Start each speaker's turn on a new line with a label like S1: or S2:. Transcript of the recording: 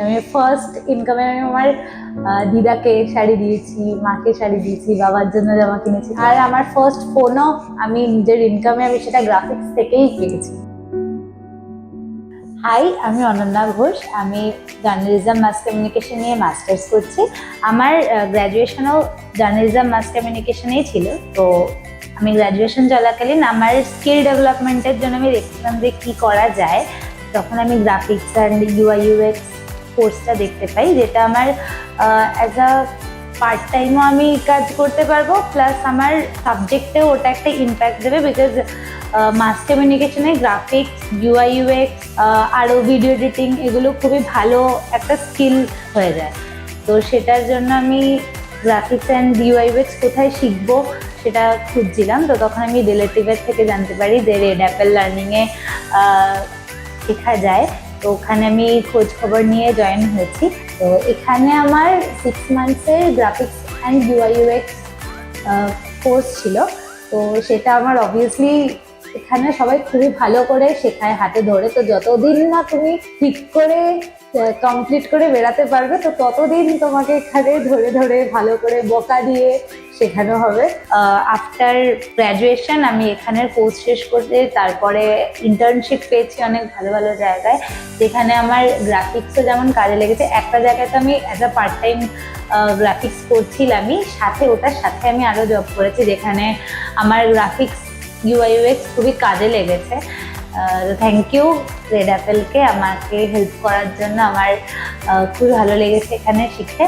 S1: আমি ফার্স্ট ইনকামে আমি আমার দিদাকে শাড়ি দিয়েছি, মাকে শাড়ি দিয়েছি, বাবার জন্য জামা কিনেছি। আর আমার ফার্স্ট ফোনও আমি নিজের ইনকামে আমি সেটা গ্রাফিক্স থেকেই কিনেছি। হাই, আমি অনন্যা ঘোষ। আমি জার্নালিজম মাস কমিউনিকেশন নিয়ে মাস্টার্স করছি। আমার গ্র্যাজুয়েশনও জার্নালিজম মাস কমিউনিকেশনেই ছিল। তো আমি গ্র্যাজুয়েশন চলাকালীন আমার স্কিল ডেভেলপমেন্টের জন্য আমি দেখছিলাম যে কী করা যায়। তখন আমি গ্রাফিক্স অ্যান্ড ইউআই ইউএক্স কোর্সটা দেখতে পাই, যেটা আমার অ্যাজ আ পার্ট টাইমও আমি কাজ করতে পারবো, প্লাস আমার সাবজেক্টেও ওটা একটা ইম্প্যাক্ট দেবে। বিকজ মাস কমিউনিকেশনে গ্রাফিক্স, ইউআই ইউএক্স, আরও ভিডিও এডিটিং, এগুলো খুবই ভালো একটা স্কিল হয়ে যায়। তো সেটার জন্য আমি গ্রাফিক্স অ্যান্ড ইউআই ইউএক্স কোথায় শিখবো সেটা খুঁজছিলাম। তো তখন আমি রিলেটিভের থেকে জানতে পারি যে রেড অ্যাপেল লার্নিংয়ে শেখা যায়। তো ওখানে আমি খোঁজ খবর নিয়ে জয়েন হয়েছি। তো এখানে আমার 6 মান্থসের graphics and UI UX course ছিল। তো সেটা আমার অবভিয়াসলি এখানে সবাই খুবই ভালো করে শেখায় হাতে ধরে। তো যতদিন না তুমি ঠিক করে কমপ্লিট করে বেরাতে পারবে, তো ততদিন তোমাকে এখানে ধরে ধরে ভালো করে বকা দিয়ে শেখানো হবে। আফটার গ্র্যাজুয়েশন আমি এখানের কোর্স শেষ করতে তারপরে ইন্টার্নশিপ পেয়েছি অনেক ভালো ভালো জায়গায়, যেখানে আমার গ্রাফিক্সও যেমন কাজে লেগেছে। একটা জায়গায় তো আমি as a part time graphics করছিলামই, সাথে ওটার সাথে আমি আরও জব করেছি, যেখানে আমার গ্রাফিক্স ইউআই ইউএক্স খুবই কাজে লেগেছে। থ্যাংক ইউ রেড অ্যাপেলকে আমাকে হেল্প করার জন্য। আমার খুবই ভালো লেগেছে এখানে শিখে।